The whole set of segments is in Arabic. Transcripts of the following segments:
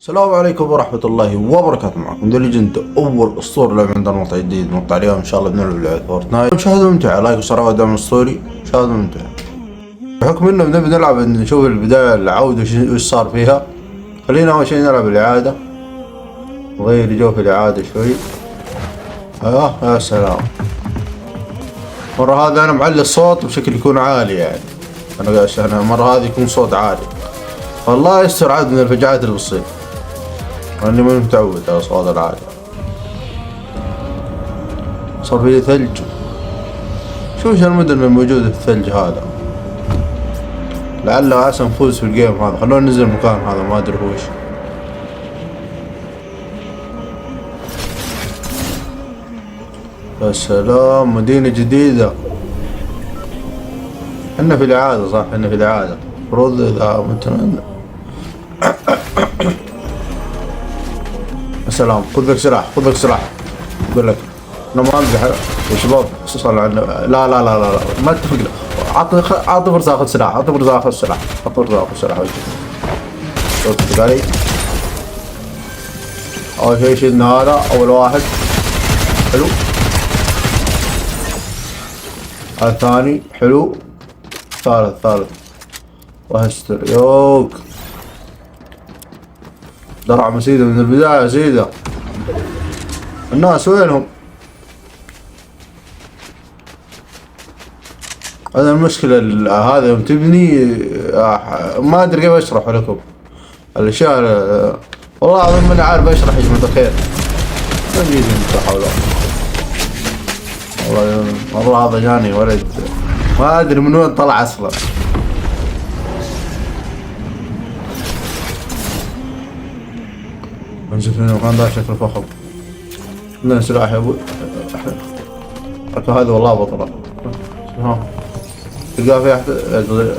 السلام عليكم ورحمة الله وبركاته. معكم ذا ليجند، أول أسطورة لعبة عندنا مقطع جديد. مقطع اليوم إن شاء الله بنلعب لعبة فورتنايت. مشاهدة ممتعة، لايك وصراحة ودعم الأسطوري. مشاهدة ممتعة. بحكم إنه بنبي نلعب نشوف البداية العودة وش صار فيها. خلينا أول شي نلعب الإعادة، نغير جو في الإعادة شوي. يا سلام. مرة هذا أنا معلي الصوت بشكل يكون عالي، يعني أنا مرة هذه يكون صوت عالي. والله يستر عاد من الفجعات اللي بتصير، لأني ما متعود على صوت العالي. صار فيه ثلج. شو وش المدن الموجودة في الثلج هذا؟ لعله عسى نفوز في الجيم هذا. خلونا ننزل المكان هذا، ما أدري هو وش. يا سلام، مدينة جديدة. احنا في الإعادة، صح؟ احنا في الإعادة. المفروض إذا مثلا يا سلام، خذ لك سلاح، خذ لك سلاح. أقول لك أنا ما أمزح يا شباب. صلوا على النبي. لا لا لا لا ما اتفقنا. عطني فرصة آخذ سلاح، عطني فرصة آخذ سلاح، عطني فرصة آخذ سلاح. اتفق علي. أول شيء شيلنا هذا، أول واحد. حلو. الثاني حلو. ثالث. وهستر يوك. درع مسيدة من البداية سيدة. الناس وينهم؟ هذا المشكلة. هذا يوم تبني ما ادري كيف اشرح لكم الاشياء. والله العظيم ماني عارف اشرح يا جماعة الخير. ما نجيز حول. والله هذا جاني ولد ما ادري من وين طلع اصلا. نشوف هنا المكان ذا شكله فخم. عندنا سلاح يا ابوي. هذا والله بطلع. تلقاه في أحد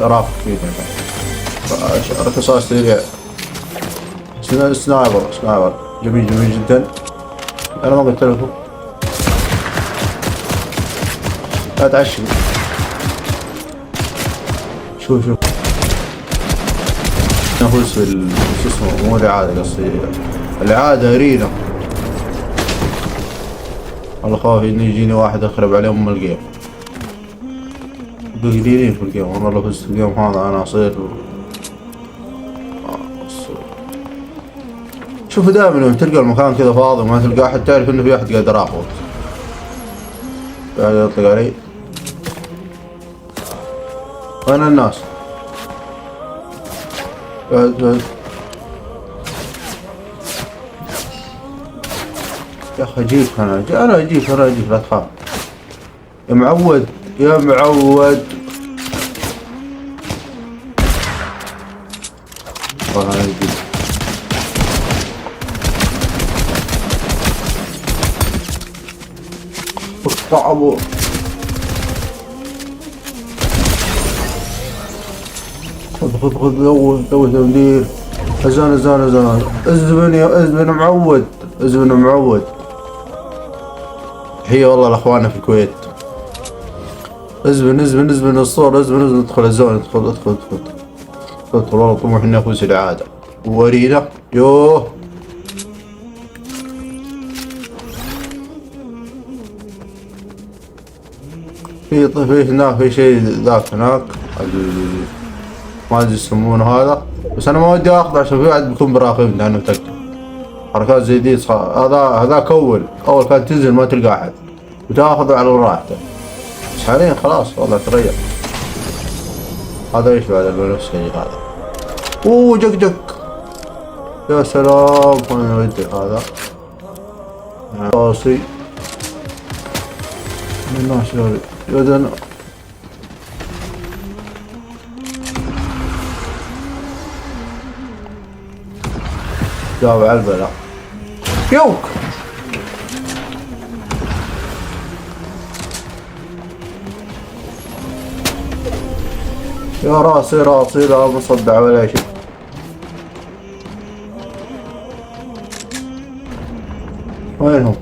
رافق فيه. رصاص سريع. سنايبر جميل جدا. أنا ما قلت لكم لا تعشق. شوف نفوز في شو اسمه، مو الإعادة، قصدي الإعادة أرينا. والله خوفي إنه يجيني واحد أخرب عليهم من الجيم. قليلين في الجيم، والله لو فزت في الجيم هذا أنا أصير. شوف دائما لما تلقى المكان كذا فاضي وما تلقى أحد، تعرف إنه في أحد قادر ياخذ. قاعد يطلق علي. وين الناس؟ بعد. يا أخي أجيك أنا أجيك لا تخاف. يا معود. والله أنا أجيك. صعبوا. خذ سوي تمدير. أزان. ازبن معود. هي والله الأخوان في الكويت. ازبن الصور. ادخل الزون. ادخل والله طموح اني افوز الإعادة وارينا. يوه في هناك في شيء ذاك هناك ما ادري يسمونه هذا، بس انا ما ودي اخذ عشان في واحد بيكون براقبني لانه متأكد. حركات زي دي هذاك اول كان تنزل ما تلقى احد وتاخذه على راحته، بس حاليا خلاص والله تريح. هذا ايش بعد الشيء هذا؟ اوه جك. يا سلام. انا ودي هذا راسي من ناشر يدنا. جاوب على البلاء. يوك. يا راسي لا مصدع ولا شيء. وينهم؟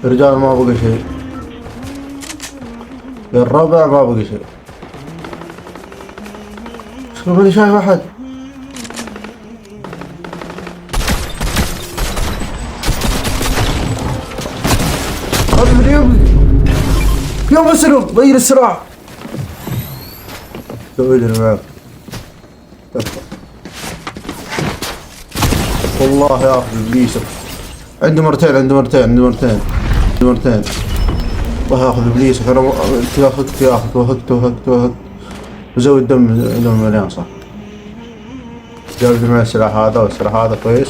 رجال ما بقى شيء، الربع ما بقى شيء. شوف انا شايف احد. هذا من يوم اسرق غير السرعة. سوي لي معك والله يا اخي ابليسك. عنده مرتين والله ياخذ ابليسك. انا وهقت وزود دم مليان صح. جاب لي معي السلاح هذا والسلاح هذا كويس.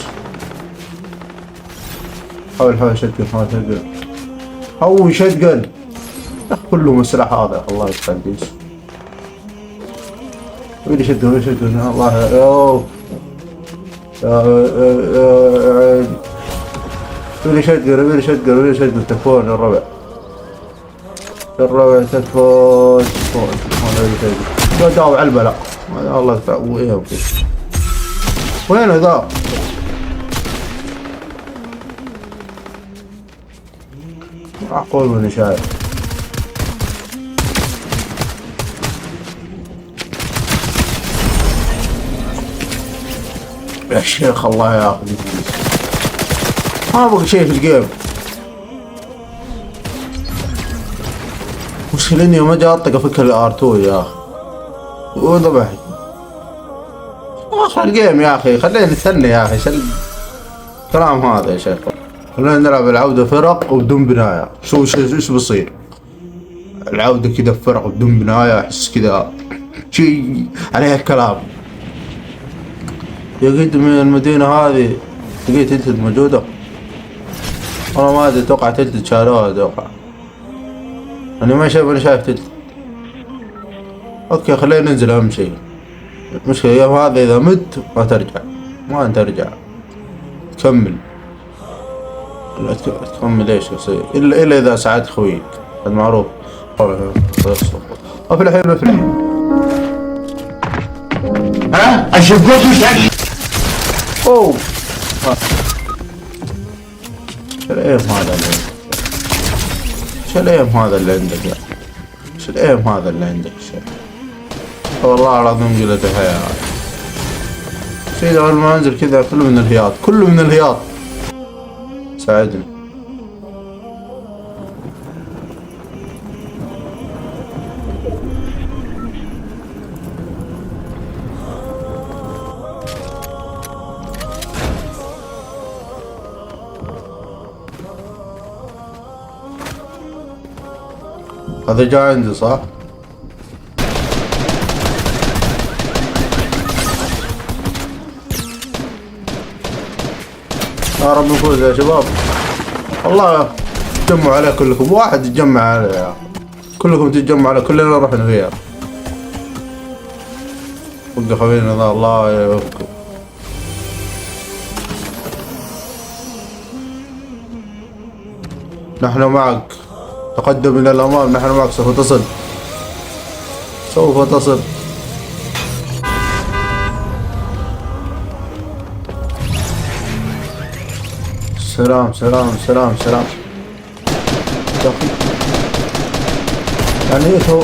حاول شتقن هو شتقن كلهم السلاح هذا. الله يستعديس. ويلي شتقن الله يوه ويلي شتقن تكفون الربع تكفون هذا داو على البلاء. الله وين وين ذا؟ معقول ماني شايف. يا شيخ الله ياخذ ما بقى شيء في الجيم. مشكلة اني يوم اجي اطق افكر الار2 يا اخي وذبح. اخر الجيم يا اخي خلينا نستنى يا اخي الكلام هذا يا شيخ. خلينا نلعب العودة فرق وبدون بناية. ايش بصير؟ العودة كذا فرق وبدون بناية احس كذا شيء عليها الكلام. يا قد من المدينة هذه لقيت تلتد موجودة. انا ما ادري اتوقع تلتد شالوها اتوقع. انا ما شايف تلتد. اوكي خلينا ننزل اهم شيء. المشكلة اليوم هذا اذا مت ما ترجع تكمل. لا تكمل ايش يصير الا اذا ساعدت خويك هذا معروف. افلحين ها اشوفك شكل. اوه شو هذا اللي عندك يا شو هذا اللي عندك والله العظيم قلتها يا سيدي. قبل ما انزل كذا كله من الهياط ساعدني. هذا جاء عندي صح؟ يا رب نفوز يا شباب. الله تجمعوا عليه كلكم. واحد يتجمع عليه كلكم تتجمعوا عليه. كلنا نروح نغير. وقف بيننا ذا الله يوفقكم. نحن معك. تقدم إلى الأمام. نحن معك. سوف تصل. سلام يعني ايش هو؟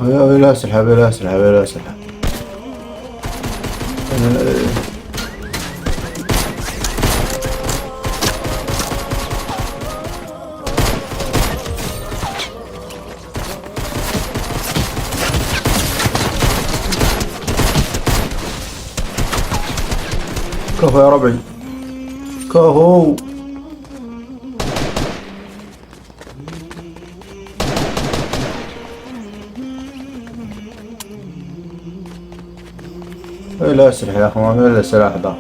لا اسلحة. كفو يا ربعي كفو. لا اسلحة يا اخوان الا السلاح ذا.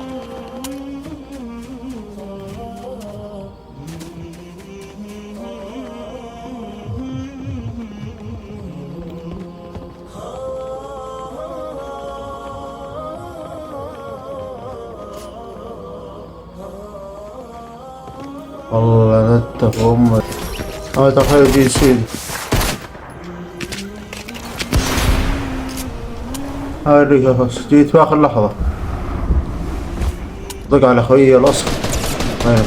والله نتف امك. تخيل دي سيد هوريك يا خلاص، جيت في اخر لحظة. ضق على خويي الاصل. وينك؟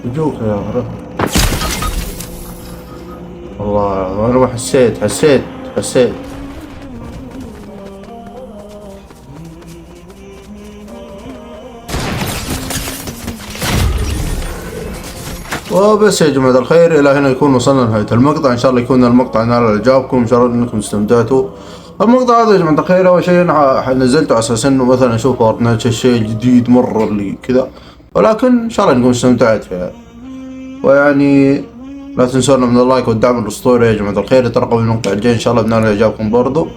يجوك يا رب. الله، انا ما حسيت. وبس يا جماعة الخير، إلى هنا يكون وصلنا لنهاية المقطع. إن شاء الله يكون المقطع نال إعجابكم، إن شاء الله إنكم استمتعتوا. المقطع هذا يا جماعة الخير أول شيء أنا نزلته على أساس إنه مثلا أشوف فورتنايت الشيء الجديد مرة اللي كذا، ولكن إن شاء الله إنكم استمتعتوا يعني. ويعني لا تنسونا من اللايك والدعم الأسطوري يا جماعة الخير. ترقبوا المقطع الجاي إن شاء الله بنال إعجابكم برضو.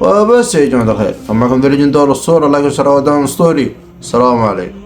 وبس يا جماعة الخير، كان معكم ذا ليجند الأسطورة. لايك وشير ودعم أسطوري. السلام عليكم.